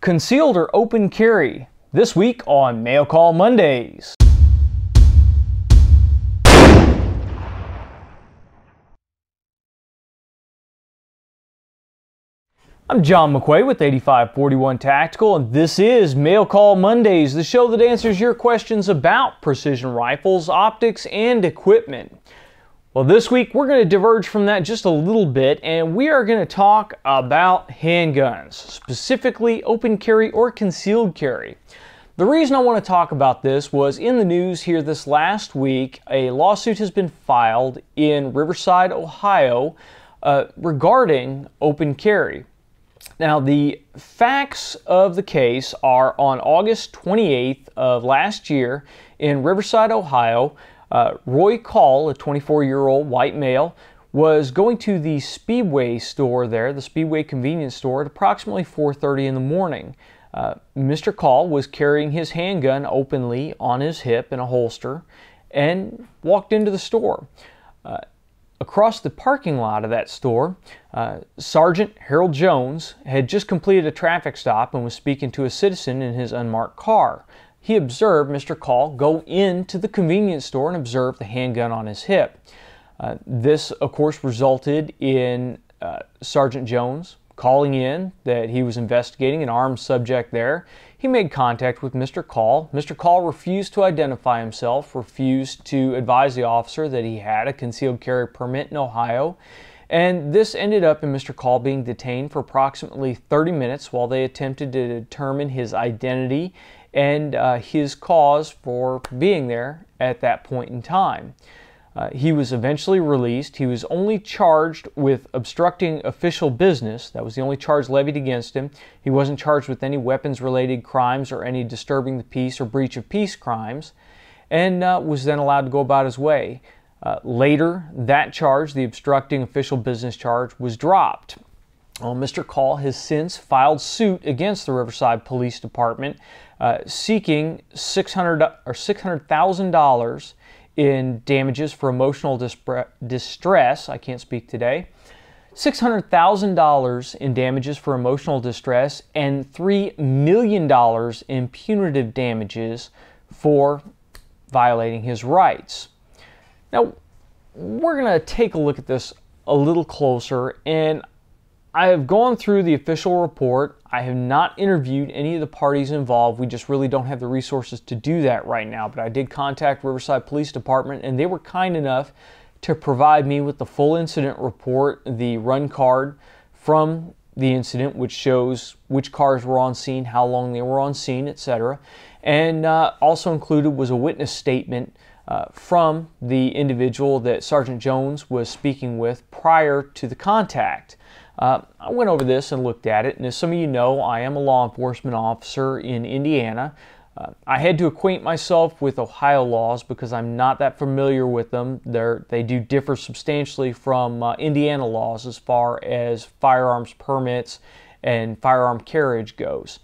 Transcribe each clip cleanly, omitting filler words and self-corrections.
Concealed or open carry, this week on Mail Call Mondays. I'm John McQuay with 8541 Tactical, and this is Mail Call Mondays, the show that answers your questions about precision rifles, optics, and equipment. Well, this week we're going to diverge from that just a little bit, and we are going to talk about handguns, specifically open carry or concealed carry. The reason I want to talk about this was in the news here this last week, a lawsuit has been filed in Riverside, Ohio, regarding open carry. Now, the facts of the case are on August 28th of last year in Riverside, Ohio, Roy Call, a 24-year-old white male, was going to the Speedway store there, the Speedway convenience store, at approximately 4:30 in the morning. Mr. Call was carrying his handgun openly on his hip in a holster and walked into the store. Across the parking lot of that store, Sergeant Harold Jones had just completed a traffic stop and was speaking to a citizen in his unmarked car. He observed Mr. Call go into the convenience store and observe the handgun on his hip. This, of course, resulted in Sergeant Jones calling in that he was investigating an armed subject there. He made contact with Mr. Call. Mr. Call refused to identify himself, refused to advise the officer that he had a concealed carry permit in Ohio, and this ended up in Mr. Call being detained for approximately 30 minutes while they attempted to determine his identity and his cause for being there at that point in time. He was eventually released. He was only charged with obstructing official business. That was the only charge levied against him. He wasn't charged with any weapons-related crimes or any disturbing the peace or breach of peace crimes, and was then allowed to go about his way. Later, that charge, the obstructing official business charge, was dropped. Well, Mr. Call has since filed suit against the Riverside Police Department, seeking $600,000 in damages for emotional distress. I can't speak today. $600,000 in damages for emotional distress and $3 million in punitive damages for violating his rights. Now, we're going to take a look at this a little closer, and I have gone through the official report. I have not interviewed any of the parties involved. We just really don't have the resources to do that right now, but I did contact Riverside Police Department, and they were kind enough to provide me with the full incident report, the run card from the incident, which shows which cars were on scene, how long they were on scene, etc. And also included was a witness statement from the individual that Sergeant Jones was speaking with prior to the contact. I went over this and looked at it, and as some of you know, I am a law enforcement officer in Indiana. I had to acquaint myself with Ohio laws because I'm not that familiar with them. They do differ substantially from Indiana laws as far as firearms permits and firearm carriage goes.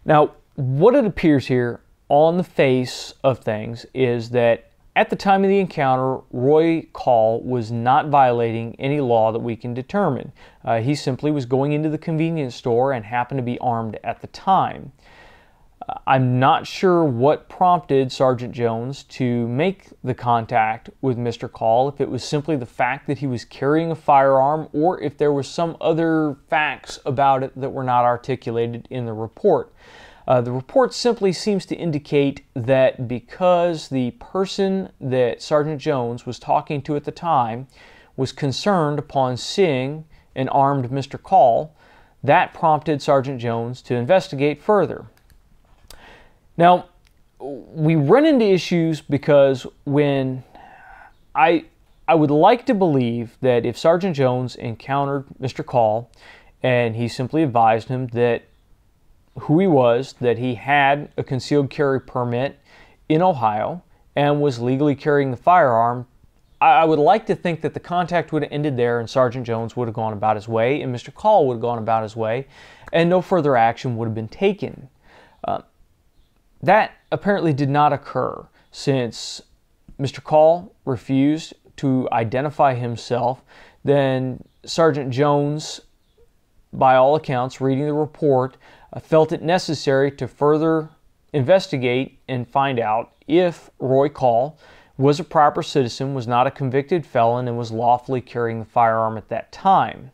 Now, what it appears here on the face of things is that at the time of the encounter, Roy Call was not violating any law that we can determine. He simply was going into the convenience store and happened to be armed at the time. I'm not sure what prompted Sergeant Jones to make the contact with Mr. Call, if it was simply the fact that he was carrying a firearm or if there was some other facts about it that were not articulated in the report. The report simply seems to indicate that because the person that Sergeant Jones was talking to at the time was concerned upon seeing an armed Mr. Call, that prompted Sergeant Jones to investigate further. Now, we run into issues because when I would like to believe that if Sergeant Jones encountered Mr. Call and he simply advised him that who he was, that he had a concealed carry permit in Ohio and was legally carrying the firearm, I would like to think that the contact would have ended there and Sergeant Jones would have gone about his way and Mr. Call would have gone about his way and no further action would have been taken. That apparently did not occur since Mr. Call refused to identify himself. Then Sergeant Jones by all accounts, reading the report, felt it necessary to further investigate and find out if Roy Call was a proper citizen, was not a convicted felon, and was lawfully carrying the firearm at that time.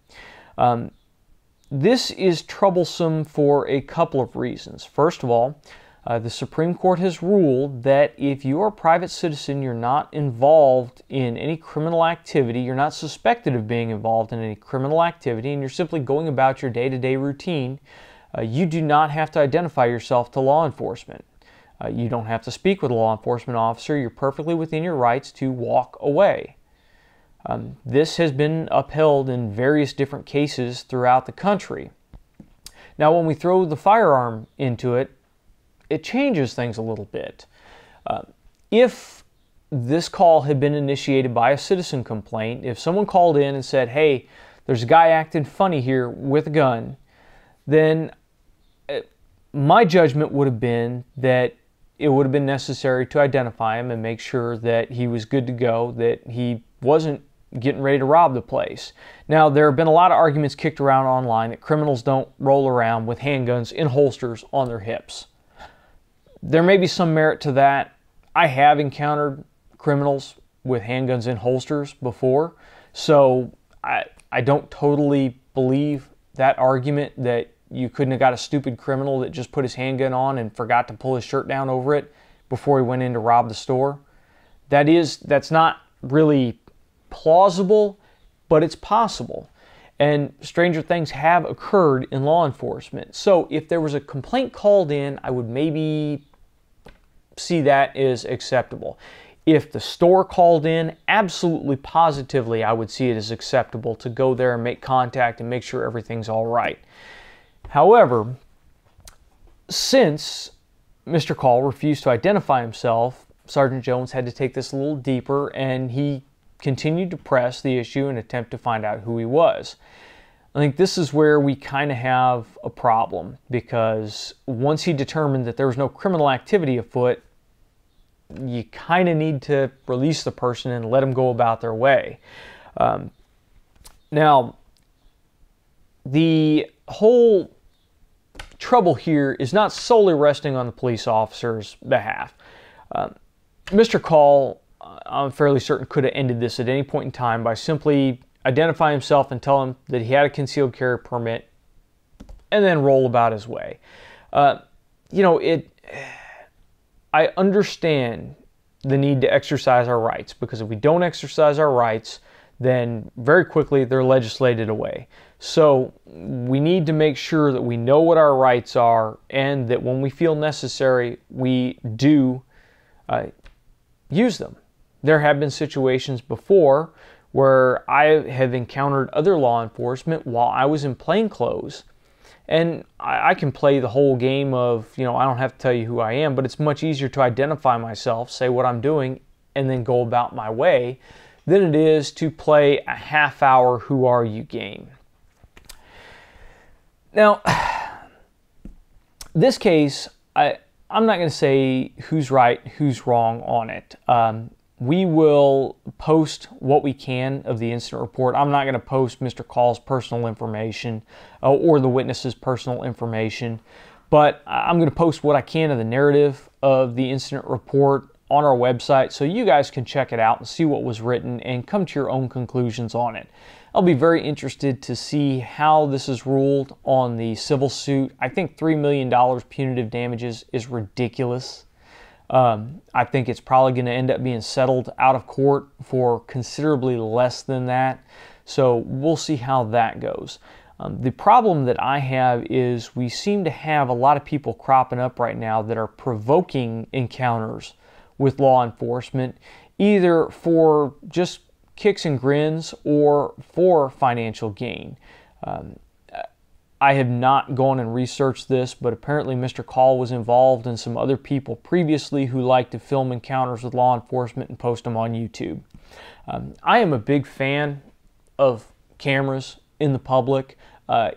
This is troublesome for a couple of reasons. First of all, the Supreme Court has ruled that if you're a private citizen, you're not involved in any criminal activity, you're not suspected of being involved in any criminal activity, and you're simply going about your day-to-day routine, you do not have to identify yourself to law enforcement. You don't have to speak with a law enforcement officer. You're perfectly within your rights to walk away. This has been upheld in various different cases throughout the country. Now, when we throw the firearm into it, it changes things a little bit. If this call had been initiated by a citizen complaint, if someone called in and said, hey, there's a guy acting funny here with a gun, then my judgment would have been that it would have been necessary to identify him and make sure that he was good to go, that he wasn't getting ready to rob the place. Now, there have been a lot of arguments kicked around online that criminals don't roll around with handguns in holsters on their hips. There may be some merit to that. I have encountered criminals with handguns in holsters before, so I don't totally believe that argument that you couldn't have got a stupid criminal that just put his handgun on and forgot to pull his shirt down over it before he went in to rob the store. That's not really plausible, but it's possible. And stranger things have occurred in law enforcement. So if there was a complaint called in, I would maybe see that as acceptable. If the store called in, absolutely positively I would see it as acceptable to go there and make contact and make sure everything's all right. However, since Mr. Call refused to identify himself, Sergeant Jones had to take this a little deeper, and he continued to press the issue and attempt to find out who he was. I think this is where we kind of have a problem, because once he determined that there was no criminal activity afoot, you kind of need to release the person and let them go about their way. Now, the whole trouble here is not solely resting on the police officer's behalf. Mr. Call, I'm fairly certain, could have ended this at any point in time by simply identifying himself and telling him that he had a concealed carry permit and then roll about his way. I understand the need to exercise our rights, because if we don't exercise our rights, then very quickly they're legislated away. So we need to make sure that we know what our rights are, and that when we feel necessary, we do use them. There have been situations before where I have encountered other law enforcement while I was in plainclothes, and I can play the whole game of, I don't have to tell you who I am, but it's much easier to identify myself, say what I'm doing, and then go about my way than it is to play a half-hour who are you game. Now, this case, I'm not going to say who's right, who's wrong on it. We will post what we can of the incident report. I'm not going to post Mr. Call's personal information or the witness's personal information, but I'm going to post what I can of the narrative of the incident report on our website so you guys can check it out and see what was written and come to your own conclusions on it. I'll be very interested to see how this is ruled on the civil suit. I think $3 million punitive damages is ridiculous. I think it's probably going to end up being settled out of court for considerably less than that. So we'll see how that goes. The problem that I have is we seem to have a lot of people cropping up right now that are provoking encounters with law enforcement, either for just kicks and grins or for financial gain. I have not gone and researched this, but apparently Mr. Call was involved in some other people previously who like to film encounters with law enforcement and post them on YouTube. I am a big fan of cameras in the public.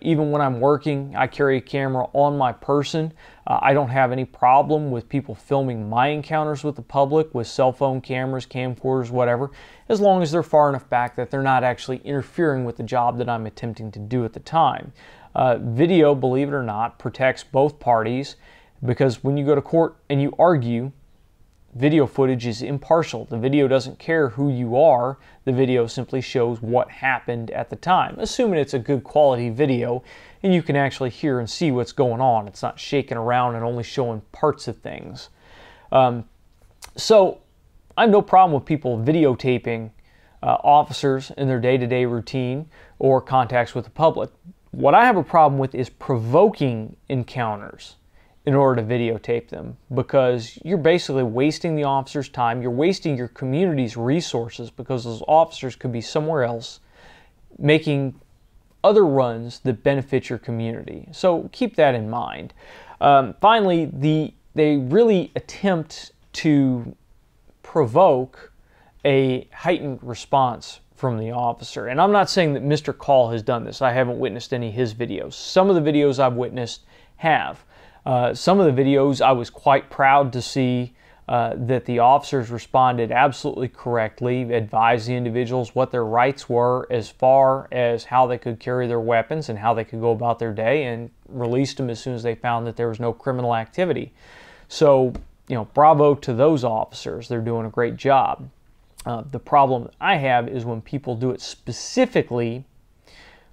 Even when I'm working, I carry a camera on my person. I don't have any problem with people filming my encounters with the public with cell phone cameras, camcorders, whatever, as long as they're far enough back that they're not actually interfering with the job that I'm attempting to do at the time. Video, believe it or not, protects both parties, because when you go to court and you argue, video footage is impartial. The video doesn't care who you are. The video simply shows what happened at the time, assuming it's a good quality video and you can actually hear and see what's going on. It's not shaking around and only showing parts of things. So I have no problem with people videotaping officers in their day-to-day routine or contacts with the public. What I have a problem with is provoking encounters in order to videotape them, because you're basically wasting the officer's time. You're wasting your community's resources, because those officers could be somewhere else making other runs that benefit your community. So keep that in mind. Finally, they really attempt to provoke a heightened response from the officer. And I'm not saying that Mr. Call has done this. I haven't witnessed any of his videos. Some of the videos I've witnessed have. Some of the videos I was quite proud to see that the officers responded absolutely correctly, advised the individuals what their rights were as far as how they could carry their weapons and how they could go about their day, and released them as soon as they found that there was no criminal activity. So, you know, bravo to those officers. They're doing a great job. The problem I have is when people do it specifically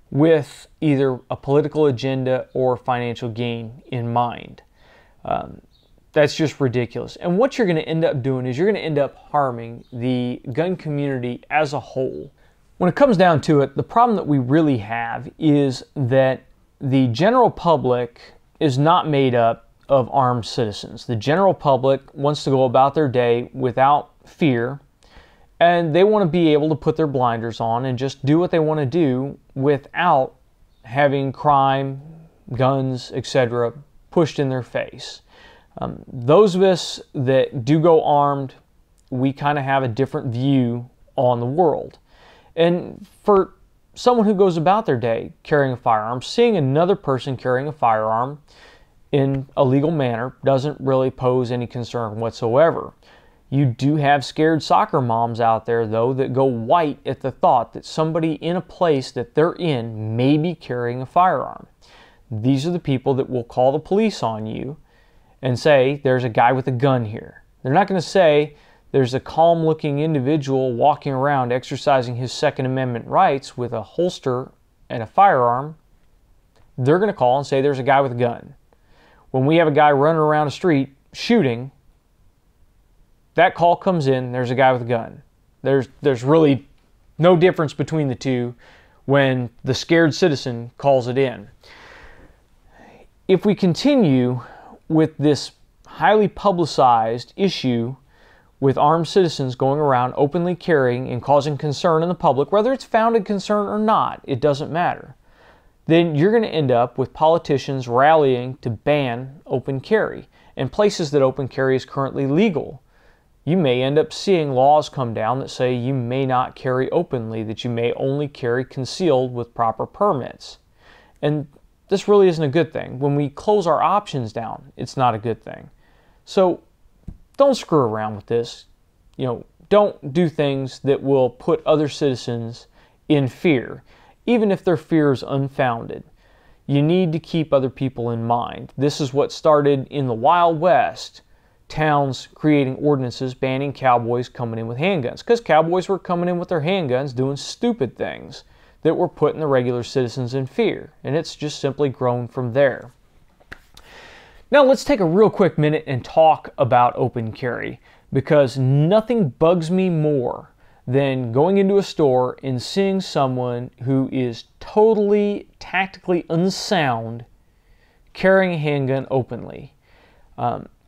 with either a political agenda or financial gain in mind. That's just ridiculous. And what you're going to end up doing is you're going to end up harming the gun community as a whole. When it comes down to it, the problem that we really have is that the general public is not made up of armed citizens. The general public wants to go about their day without fear, and they want to be able to put their blinders on and just do what they want to do without having crime, guns, etc. pushed in their face. Those of us that do go armed, we kind of have a different view on the world. And for someone who goes about their day carrying a firearm, seeing another person carrying a firearm in a legal manner doesn't really pose any concern whatsoever. You do have scared soccer moms out there, though, that go white at the thought that somebody in a place that they're in may be carrying a firearm. These are the people that will call the police on you and say, there's a guy with a gun here. They're not going to say, there's a calm-looking individual walking around exercising his Second Amendment rights with a holster and a firearm. They're going to call and say, there's a guy with a gun. When we have a guy running around the street shooting, that call comes in, there's a guy with a gun. There's really no difference between the two when the scared citizen calls it in. If we continue with this highly publicized issue with armed citizens going around openly carrying and causing concern in the public, whether it's founded concern or not, it doesn't matter, then you're going to end up with politicians rallying to ban open carry. And places that open carry is currently legal, you may end up seeing laws come down that say you may not carry openly, that you may only carry concealed with proper permits. And this really isn't a good thing. When we close our options down, it's not a good thing. So don't screw around with this. Don't do things that will put other citizens in fear, even if their fear is unfounded. You need to keep other people in mind. This is what started in the Wild West. Towns creating ordinances banning cowboys coming in with handguns, because cowboys were coming in with their handguns doing stupid things that were putting the regular citizens in fear, and it's just simply grown from there. Now let's take a real quick minute and talk about open carry, because nothing bugs me more than going into a store and seeing someone who is totally tactically unsound carrying a handgun openly.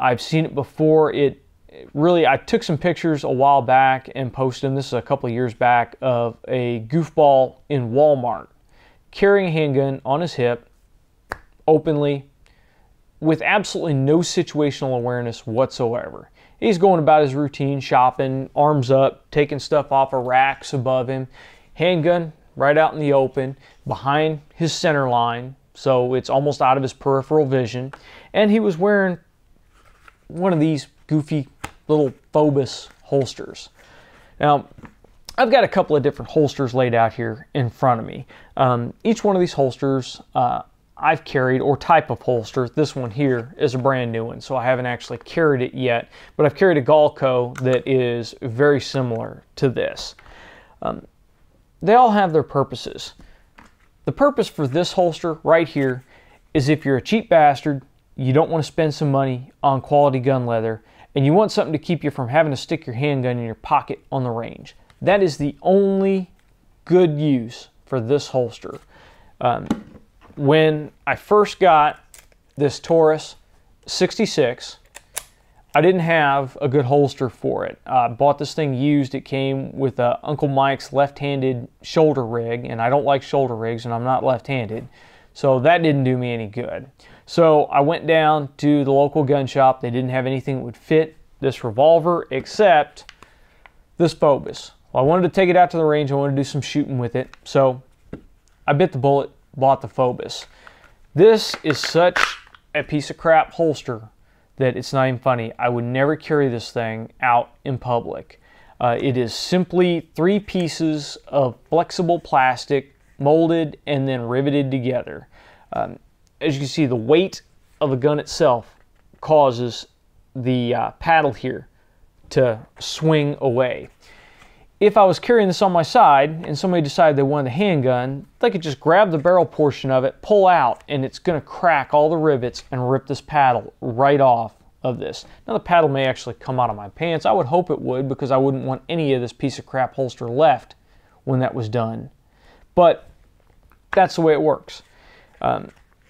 I've seen it before. I took some pictures a while back and posted them. This is a couple of years back, of a goofball in Walmart carrying a handgun on his hip openly with absolutely no situational awareness whatsoever. He's going about his routine, shopping, arms up, taking stuff off of racks above him, handgun right out in the open behind his center line, so it's almost out of his peripheral vision. And he was wearing one of these goofy little Fobus holsters. Now, I've got a couple of different holsters laid out here in front of me. Each one of these holsters I've carried, or type of holster. This one here is a brand new one, so I haven't actually carried it yet, but I've carried a Galco that is very similar to this. They all have their purposes. The purpose for this holster right here is if you're a cheap bastard, you don't want to spend some money on quality gun leather, and you want something to keep you from having to stick your handgun in your pocket on the range. That is the only good use for this holster. When I first got this Taurus 66, I didn't have a good holster for it. I bought this thing used. It came with Uncle Mike's left-handed shoulder rig, and I don't like shoulder rigs, and I'm not left-handed, so that didn't do me any good. So I went down to the local gun shop. They didn't have anything that would fit this revolver except this Fobus. Well, I wanted to take it out to the range. I wanted to do some shooting with it, so I bit the bullet, bought the Fobus. This is such a piece of crap holster that it's not even funny. I would never carry this thing out in public. It is simply 3 pieces of flexible plastic molded and then riveted together. As you can see, the weight of the gun itself causes the paddle here to swing away. If I was carrying this on my side and somebody decided they wanted a handgun, they could just grab the barrel portion of it, pull out, and it's going to crack all the rivets and rip this paddle right off of this. Now the paddle may actually come out of my pants. I would hope it would, because I wouldn't want any of this piece of crap holster left when that was done. But that's the way it works.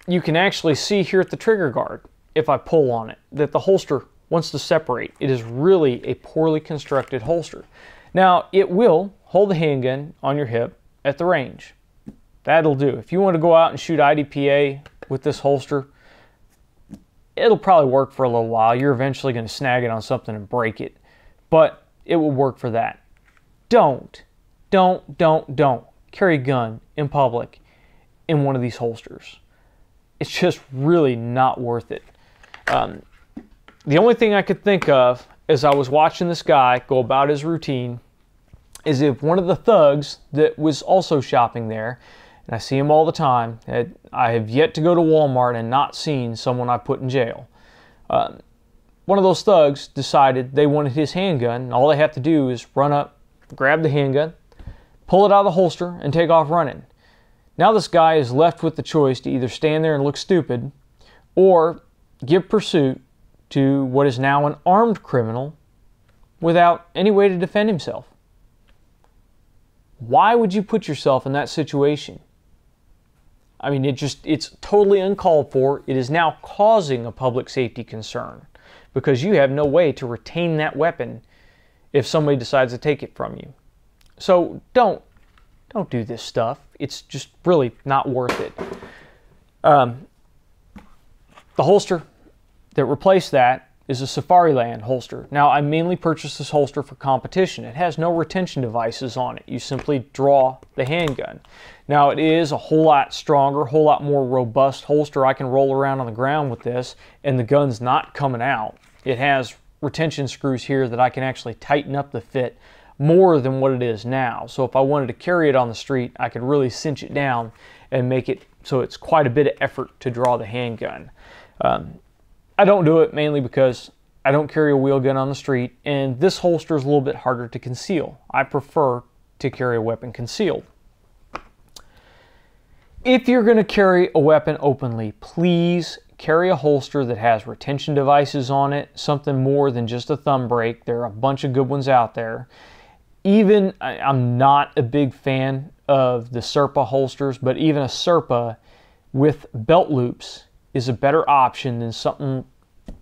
You can actually see here at the trigger guard, if I pull on it, that the holster wants to separate. It is really a poorly constructed holster. Now, it will hold the handgun on your hip at the range. That'll do. If you want to go out and shoot IDPA with this holster, it'll probably work for a little while. You're eventually going to snag it on something and break it, but it will work for that. Don't carry a gun in public in one of these holsters. It's just really not worth it. The only thing I could think of as I was watching this guy go about his routine is if one of the thugs that was also shopping there, and I see him all the time, I have yet to go to Walmart and not seen someone I put in jail. One of those thugs decided they wanted his handgun, and all they have to do is run up, grab the handgun, pull it out of the holster, and take off running. Now this guy is left with the choice to either stand there and look stupid or give pursuit to what is now an armed criminal without any way to defend himself. Why would you put yourself in that situation? I mean, it's totally uncalled for. It is now causing a public safety concern because you have no way to retain that weapon if somebody decides to take it from you. So don't do this stuff. It's just really not worth it. The holster that replaced that is a Safariland holster. Now, I mainly purchased this holster for competition. It has no retention devices on it. You simply draw the handgun. Now, it is a whole lot stronger, a whole lot more robust holster. I can roll around on the ground with this, and the gun's not coming out. It has retention screws here that I can actually tighten up the fit more than what it is now. So if I wanted to carry it on the street, I could really cinch it down and make it so it's quite a bit of effort to draw the handgun. I don't do it mainly because I don't carry a wheel gun on the street, and this holster is a little bit harder to conceal. I prefer to carry a weapon concealed. If you're going to carry a weapon openly, please carry a holster that has retention devices on it, something more than just a thumb brake. There are a bunch of good ones out there. Even, I'm not a big fan of the Serpa holsters, but even a Serpa with belt loops is a better option than something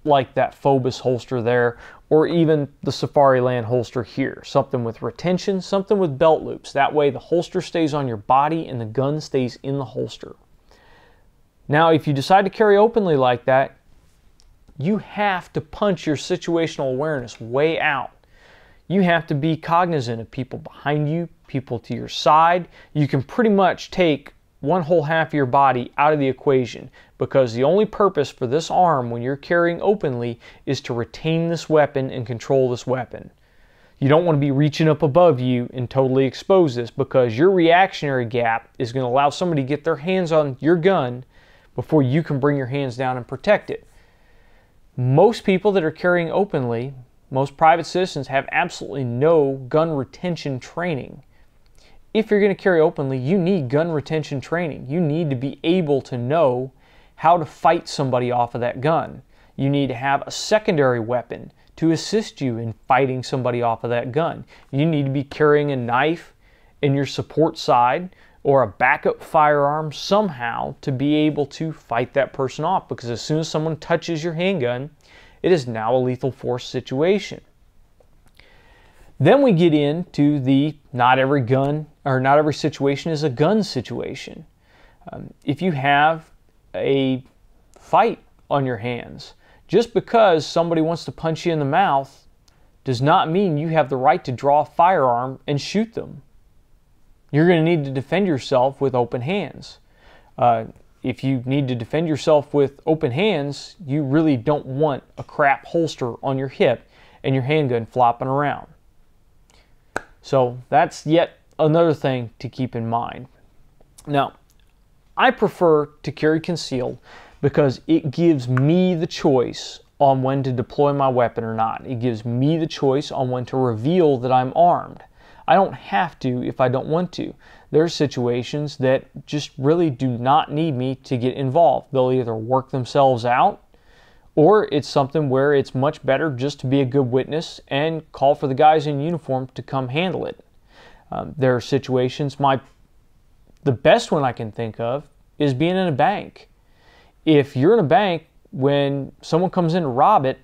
like that Fobus holster there, or even the Safariland holster here. Something with retention, something with belt loops. That way the holster stays on your body and the gun stays in the holster. Now, if you decide to carry openly like that, you have to punch your situational awareness way out. You have to be cognizant of people behind you, people to your side. You can pretty much take one whole half of your body out of the equation, because the only purpose for this arm when you're carrying openly is to retain this weapon and control this weapon. You don't want to be reaching up above you and totally expose this, because your reactionary gap is going to allow somebody to get their hands on your gun before you can bring your hands down and protect it. Most people that are carrying openly, most private citizens, have absolutely no gun retention training. If you're going to carry openly, you need gun retention training. You need to be able to know how to fight somebody off of that gun. You need to have a secondary weapon to assist you in fighting somebody off of that gun. You need to be carrying a knife in your support side or a backup firearm somehow to be able to fight that person off, because as soon as someone touches your handgun, it is now a lethal force situation. Then we get into the not every situation is a gun situation. If you have a fight on your hands, just because somebody wants to punch you in the mouth does not mean you have the right to draw a firearm and shoot them. You're going to need to defend yourself with open hands. If you need to defend yourself with open hands, you really don't want a crap holster on your hip and your handgun flopping around. So that's yet another thing to keep in mind. Now, I prefer to carry concealed because it gives me the choice on when to deploy my weapon or not. It gives me the choice on when to reveal that I'm armed. I don't have to if I don't want to. There are situations that just really do not need me to get involved. They'll either work themselves out, or it's something where it's much better just to be a good witness and call for the guys in uniform to come handle it. There are situations, the best one I can think of is being in a bank. If you're in a bank, when someone comes in to rob it,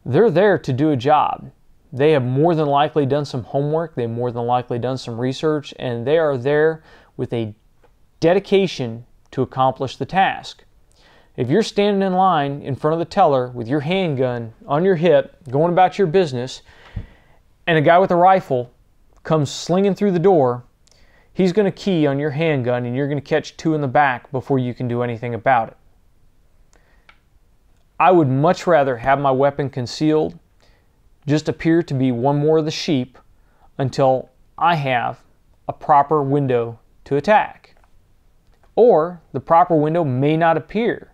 they're there to do a job. They have more than likely done some homework, they've more than likely done some research, and they are there with a dedication to accomplish the task. If you're standing in line in front of the teller with your handgun on your hip, going about your business, and a guy with a rifle comes slinging through the door, he's going to key on your handgun and you're going to catch two in the back before you can do anything about it. I would much rather have my weapon concealed, just appear to be one more of the sheep until I have a proper window to attack. Or the proper window may not appear,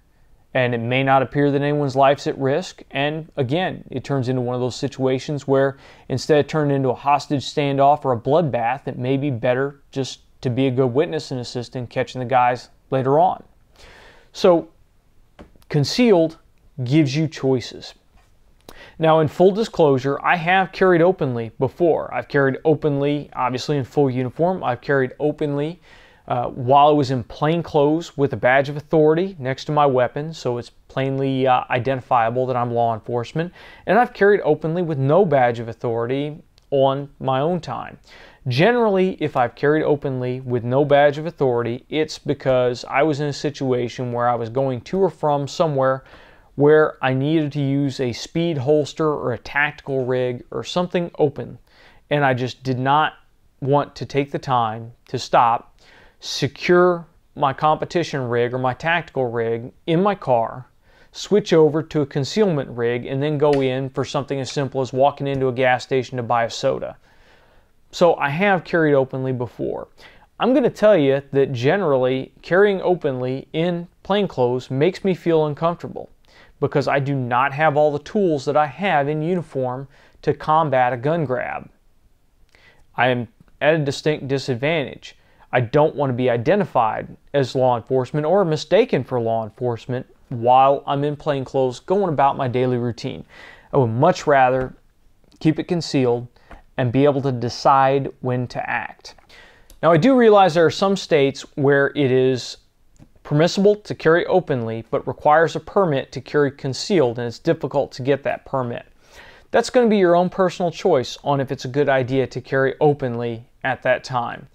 and it may not appear that anyone's life's at risk, and again, it turns into one of those situations where instead of turning into a hostage standoff or a bloodbath, it may be better just to be a good witness and assist in catching the guys later on. So concealed gives you choices. Now, in full disclosure, I have carried openly before. I've carried openly, obviously, in full uniform. I've carried openly while I was in plain clothes with a badge of authority next to my weapon, so it's plainly identifiable that I'm law enforcement. And I've carried openly with no badge of authority on my own time. Generally, if I've carried openly with no badge of authority, it's because I was in a situation where I was going to or from somewhere where I needed to use a speed holster or a tactical rig or something open, and I just did not want to take the time to stop, secure my competition rig or my tactical rig in my car, switch over to a concealment rig, and then go in for something as simple as walking into a gas station to buy a soda. So I have carried openly before. I'm going to tell you that generally carrying openly in plain clothes makes me feel uncomfortable, because I do not have all the tools that I have in uniform to combat a gun grab. I am at a distinct disadvantage. I don't want to be identified as law enforcement or mistaken for law enforcement while I'm in plain clothes going about my daily routine. I would much rather keep it concealed and be able to decide when to act. Now, I do realize there are some states where it is permissible to carry openly, but requires a permit to carry concealed, and it's difficult to get that permit. That's going to be your own personal choice on if it's a good idea to carry openly at that time.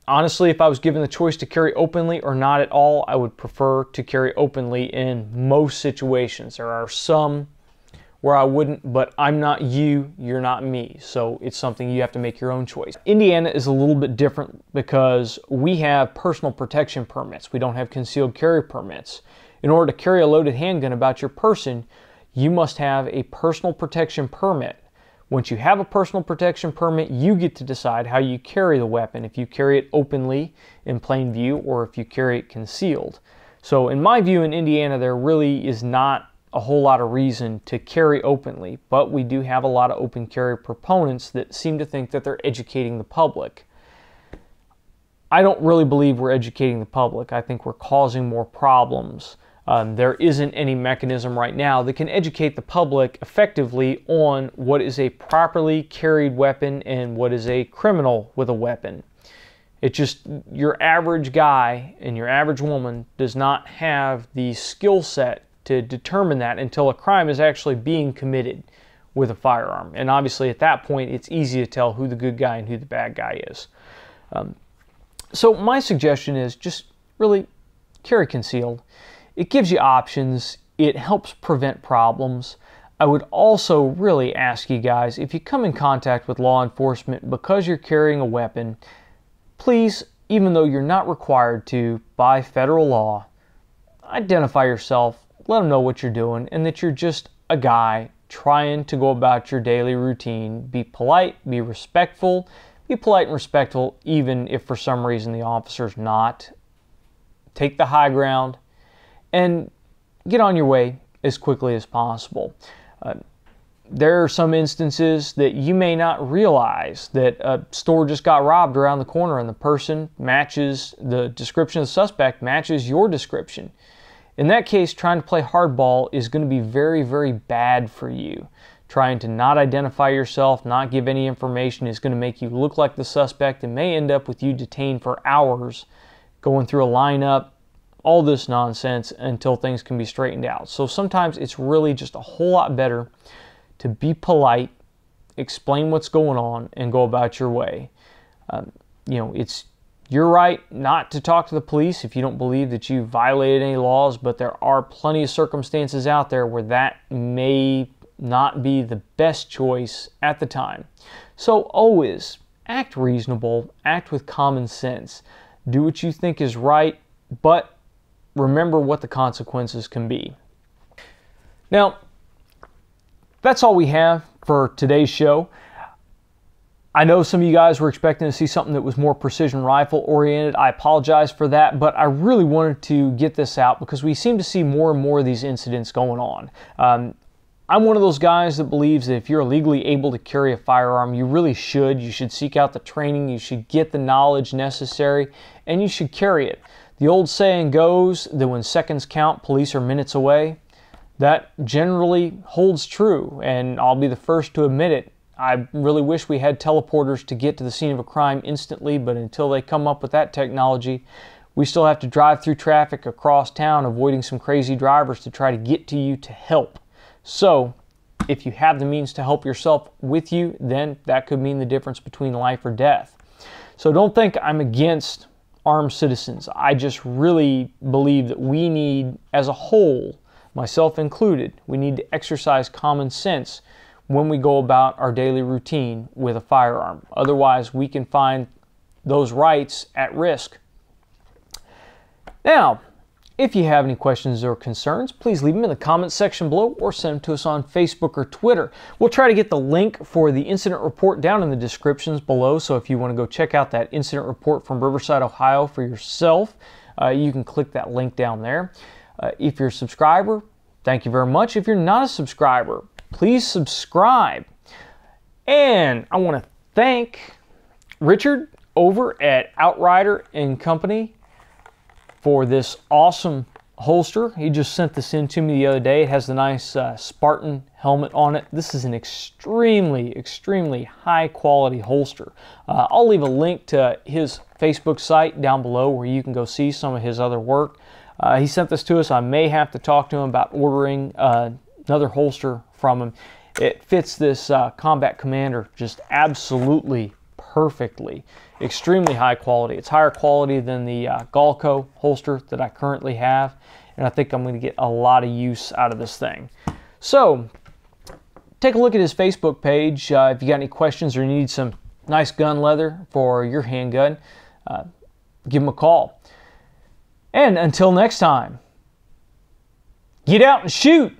Honestly, if I was given the choice to carry openly or not at all, I would prefer to carry openly in most situations. There are some where I wouldn't, but I'm not you, you're not me. So it's something you have to make your own choice. Indiana is a little bit different because we have personal protection permits. We don't have concealed carry permits. In order to carry a loaded handgun about your person, you must have a personal protection permit. Once you have a personal protection permit, you get to decide how you carry the weapon, if you carry it openly in plain view or if you carry it concealed. So in my view, in Indiana, there really is not a whole lot of reason to carry openly, but we do have a lot of open carry proponents that seem to think that they're educating the public. I don't really believe we're educating the public. I think we're causing more problems. There isn't any mechanism right now that can educate the public effectively on what is a properly carried weapon and what is a criminal with a weapon. It's just your average guy and your average woman does not have the skill set to determine that until a crime is actually being committed with a firearm. And obviously at that point it's easy to tell who the good guy and who the bad guy is. So my suggestion is just really carry concealed. It gives you options. It helps prevent problems. I would also really ask you guys, if you come in contact with law enforcement because you're carrying a weapon, please, even though you're not required to by federal law, identify yourself, let them know what you're doing and that you're just a guy trying to go about your daily routine. Be polite, be respectful. Be polite and respectful even if for some reason the officer's not. Take the high ground and get on your way as quickly as possible. There are some instances that you may not realize that a store just got robbed around the corner and the person matches, the description of the suspect matches your description. In that case, trying to play hardball is going to be very, very bad for you. Trying to not identify yourself, not give any information is going to make you look like the suspect and may end up with you detained for hours, going through a lineup, all this nonsense until things can be straightened out. So sometimes it's really just a whole lot better to be polite, explain what's going on, and go about your way. It's your right not to talk to the police if you don't believe that you violated any laws, but there are plenty of circumstances out there where that may not be the best choice at the time. So always act reasonable, act with common sense. Do what you think is right, but remember what the consequences can be. Now, that's all we have for today's show. I know some of you guys were expecting to see something that was more precision rifle oriented. I apologize for that, but I really wanted to get this out because we seem to see more and more of these incidents going on. I'm one of those guys that believes that if you're legally able to carry a firearm, you really should. You should seek out the training, you should get the knowledge necessary, and you should carry it. The old saying goes that when seconds count, police are minutes away. That generally holds true, and I'll be the first to admit it. I really wish we had teleporters to get to the scene of a crime instantly, but until they come up with that technology, we still have to drive through traffic across town, avoiding some crazy drivers to try to get to you to help. So, if you have the means to help yourself with you, then that could mean the difference between life or death. So don't think I'm against armed citizens. I just really believe that we need, as a whole, myself included, we need to exercise common sense when we go about our daily routine with a firearm. Otherwise, we can find those rights at risk. Now, if you have any questions or concerns, please leave them in the comments section below or send them to us on Facebook or Twitter. We'll try to get the link for the incident report down in the descriptions below, so if you want to go check out that incident report from Riverside, Ohio for yourself, you can click that link down there. If you're a subscriber, thank you very much. If you're not a subscriber, please subscribe. And I want to thank Richard over at Outrider & Company for this awesome holster. He just sent this in to me the other day. It has the nice Spartan helmet on it. This is an extremely, extremely high quality holster. I'll leave a link to his Facebook site down below where you can go see some of his other work. He sent this to us. I may have to talk to him about ordering another holster from him. It fits this Combat Commander just absolutely perfectly. Extremely high quality. It's higher quality than the Galco holster that I currently have, and I think I'm going to get a lot of use out of this thing. So take a look at his Facebook page. If you got any questions or you need some nice gun leather for your handgun, give him a call. And until next time, get out and shoot!